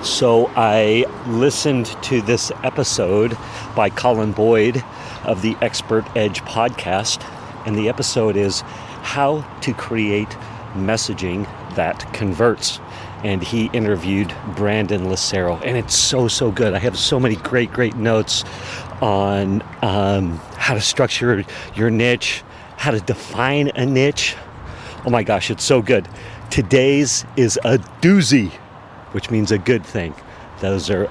So I listened to this episode by Colin Boyd of the Expert Edge podcast, and the episode is How to Create Messaging That Converts. And he interviewed Brandon Lucero, and it's so good. I have so many great notes on how to structure your niche, how to define a niche. Oh my gosh, it's so good. Today's is a doozy, which means a good thing. Those are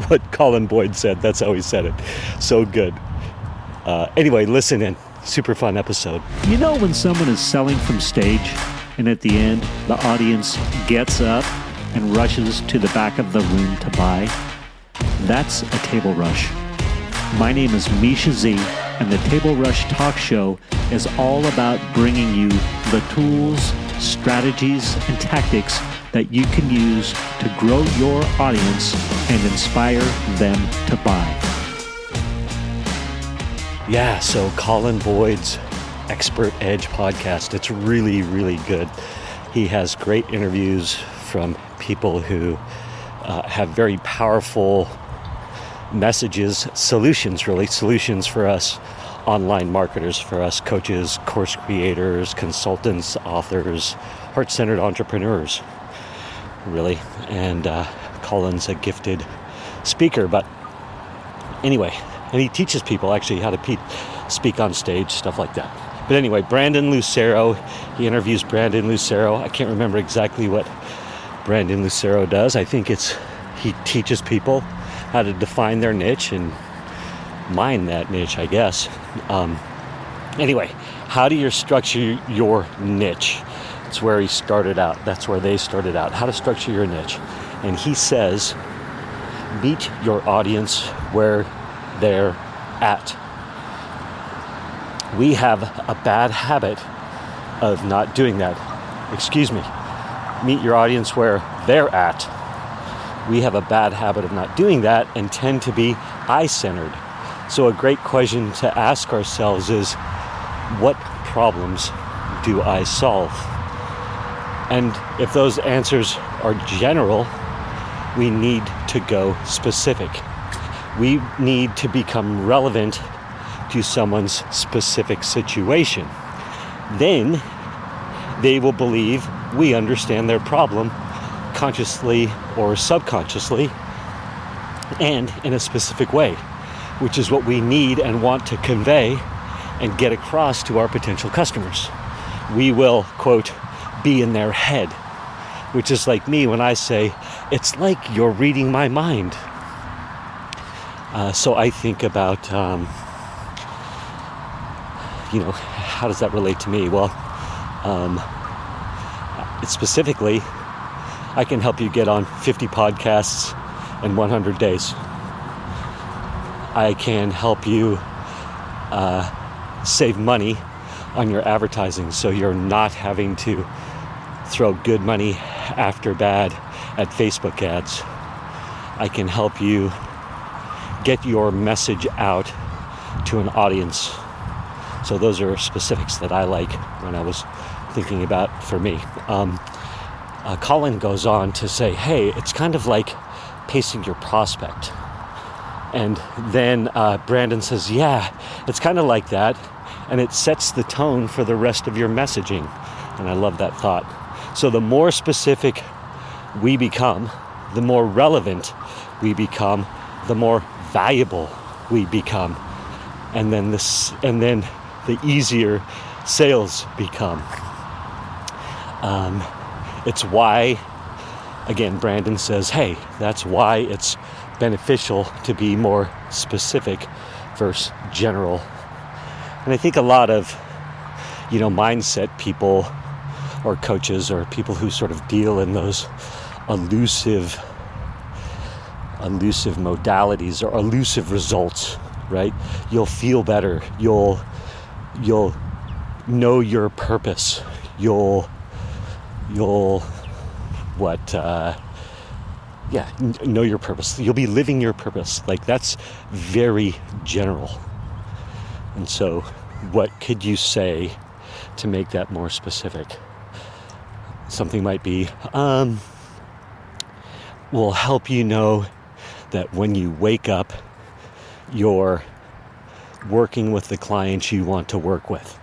what Colin Boyd said. That's how he said it. So good. Anyway, listen in. Super fun episode. You know when someone is selling from stage and at the end, the audience gets up and rushes to the back of the room to buy? That's a table rush. My name is Misha Z, and the Table Rush Talk Show is all about bringing you the tools, strategies, and tactics that you can use to grow your audience and inspire them to buy. Yeah, so Colin Boyd's Expert Edge podcast, it's really good. He has great interviews from people who have very powerful messages, solutions for us online marketers, for us coaches, course creators, consultants, authors, heart-centered entrepreneurs, really. And Colin's a gifted speaker, but anyway, and he teaches people actually how to speak on stage, stuff like that. But anyway, Brandon Lucero, he interviews Brandon Lucero. I can't remember exactly what Brandon Lucero does. I think he teaches people how to define their niche and mine that niche, I guess. Anyway, how do you structure your niche? It's where he started out. That's where they started out. How to structure your niche. And he says, meet your audience where they're at. We have a bad habit of not doing that. Meet your audience where they're at. We have a bad habit of not doing that and tend to be I-centered. So a great question to ask ourselves is, what problems do I solve? And if those answers are general, we need to go specific. We need to become relevant to someone's specific situation. Then they will believe we understand their problem consciously or subconsciously and in a specific way, which is what we need and want to convey and get across to our potential customers. We will, quote, be in their head, which is like me when I say, it's like you're reading my mind. So I think about, how does that relate to me? Well, specifically, I can help you get on 50 podcasts in 100 days. I can help you save money on your advertising so you're not having to throw good money after bad at Facebook ads. I can help you get your message out to an audience. So those are specifics that I like when I was thinking about for me. Colin goes on to say, hey, it's kind of like pacing your prospect. And then Brandon says, yeah, it's kind of like that. And it sets the tone for the rest of your messaging. And I love that thought. So the more specific we become, the more relevant we become, the more valuable we become. And then the easier sales become. It's why, again, Brandon says, hey, that's why it's beneficial to be more specific versus general. And I think a lot of, mindset people or coaches or people who sort of deal in those elusive modalities or elusive results, right? You'll feel better. You'll know your purpose. You'll know your purpose. You'll be living your purpose. Like, that's very general. And so what could you say to make that more specific? Something might be, will help you know that when you wake up, you're working with the clients you want to work with,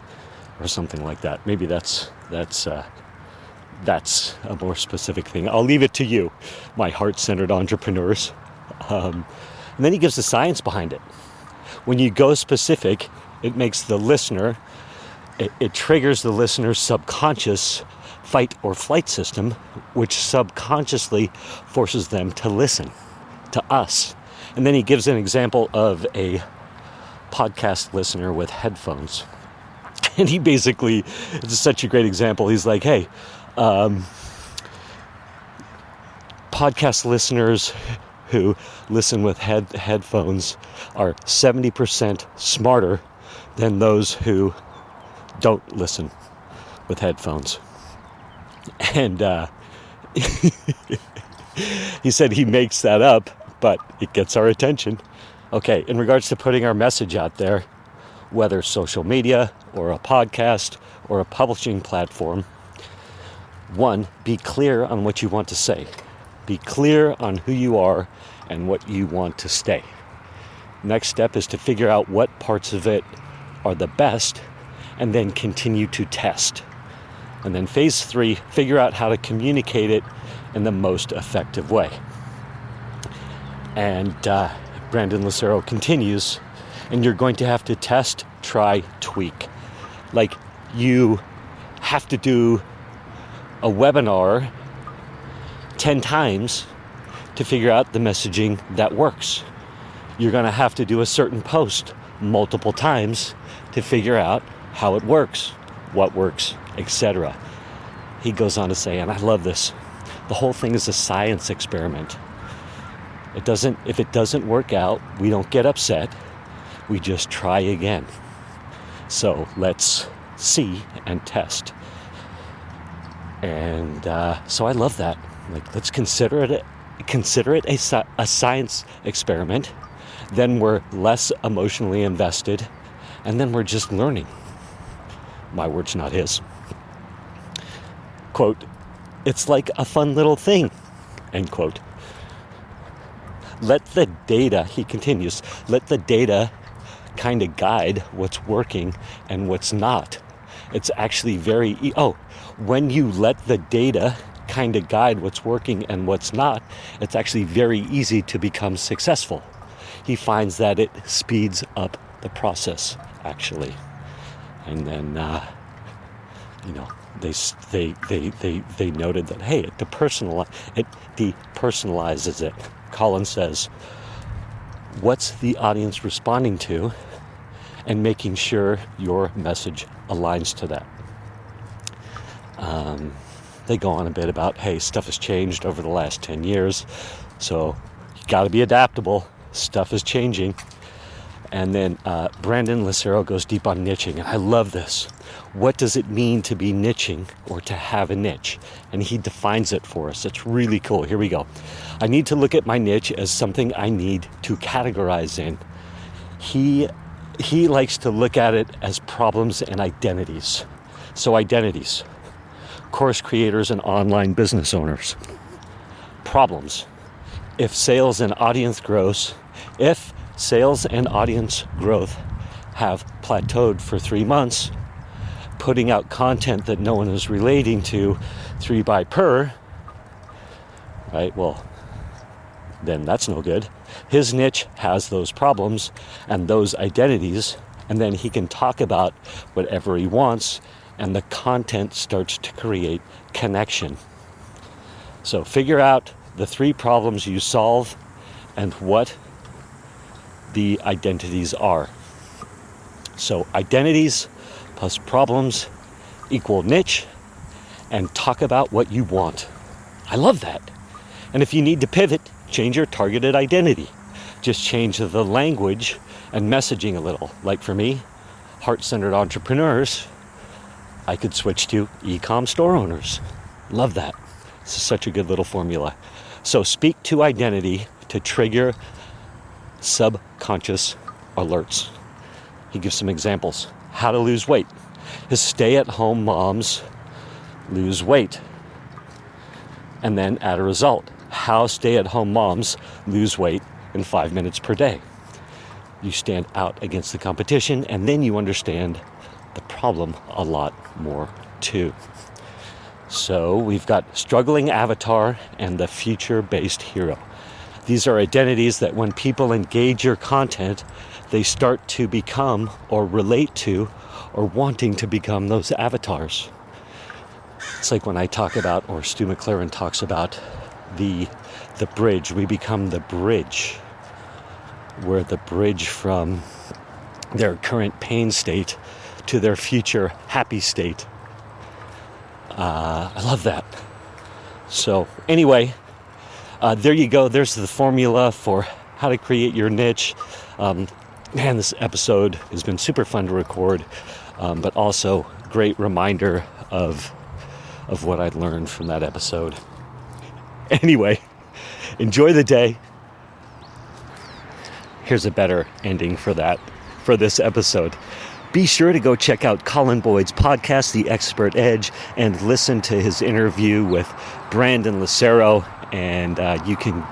or something like that. Maybe that's a more specific thing. I'll leave it to you, my heart-centered entrepreneurs. And then he gives the science behind it. When you go specific, it makes the listener, it triggers the listener's subconscious fight or flight system, which subconsciously forces them to listen to us. And then he gives an example of a podcast listener with headphones. And he basically, it's such a great example. He's like, hey, podcast listeners who listen with headphones are 70% smarter than those who don't listen with headphones. And he said he makes that up, but it gets our attention. Okay, in regards to putting our message out there, whether social media or a podcast or a publishing platform, one, be clear on what you want to say. Be clear on who you are and what you want to say. Next step is to figure out what parts of it are the best and then continue to test. And then phase 3, figure out how to communicate it in the most effective way. And Brandon Lucero continues, and you're going to have to test, try, tweak. Like, you have to do a webinar 10 times to figure out the messaging that works. You're going to have to do a certain post multiple times to figure out how it works, what works, etc. He goes on to say, and I love this, the whole thing is a science experiment. If it doesn't work out, we don't get upset. We just try again. So let's see and test. And so I love that. Like, let's consider it a science experiment. Then we're less emotionally invested, and then we're just learning. My words, not his. Quote, it's like a fun little thing, end quote. Let the data, he continues, let the data kind of guide what's working and what's not. It's actually when you let the data kind of guide what's working and what's not, it's actually very easy to become successful. He finds that it speeds up the process, actually. And then, they noted that, hey, it depersonalizes it. Colin says, what's the audience responding to, and making sure your message aligns to that. They go on a bit about, hey, stuff has changed over the last 10 years, so you got to be adaptable. Stuff is changing. And then Brandon Lucero goes deep on niching, and I love this. What does it mean to be niching or to have a niche? And he defines it for us. It's really cool. Here we go. I need to look at my niche as something I need to categorize in. He likes to look at it as problems and identities. So identities, course creators and online business owners. Problems, if sales and audience growth have plateaued for 3 months, putting out content that no one is relating to 3 by per, right? Well, then that's no good. His niche has those problems and those identities, and then he can talk about whatever he wants, and the content starts to create connection. So figure out the 3 problems you solve and what the identities are. So identities plus problems equal niche, and talk about what you want. I love that. And if you need to pivot, change your targeted identity. Just change the language and messaging a little. Like for me, heart-centered entrepreneurs, I could switch to e-com store owners. Love that. This is such a good little formula. So speak to identity to trigger subconscious alerts. He gives some examples. How to lose weight. His stay-at-home moms lose weight and then add a result. how stay-at-home moms lose weight in 5 minutes per day. You stand out against the competition, and then you understand the problem a lot more too. So we've got struggling avatar and the future-based hero. These are identities that when people engage your content, they start to become or relate to or wanting to become those avatars. It's like when I talk about, or Stu McLaren talks about, the bridge. We become the bridge. We're the bridge from their current pain state to their future happy state. I love that. So anyway, there you go. There's the formula for how to create your niche. Man, this episode has been super fun to record, but also great reminder of what I learned from that episode. Anyway, enjoy the day. Here's a better ending for this episode. Be sure to go check out Colin Boyd's podcast, The Expert Edge, and listen to his interview with Brandon Lucero, and you can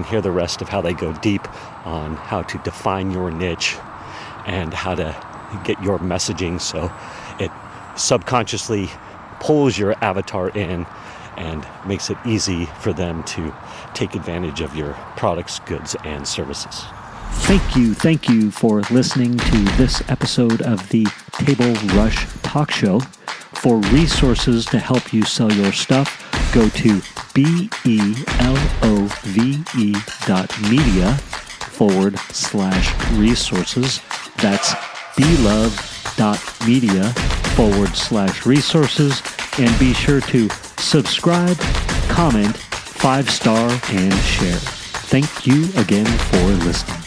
hear the rest of how they go deep on how to define your niche and how to get your messaging so it subconsciously pulls your avatar in and makes it easy for them to take advantage of your products, goods, and services. Thank you for listening to this episode of the Table Rush Talk Show. For resources to help you sell your stuff, go to belove.media/resources. That's belove.media/resources. And be sure to subscribe, comment, 5-star, and share. Thank you again for listening.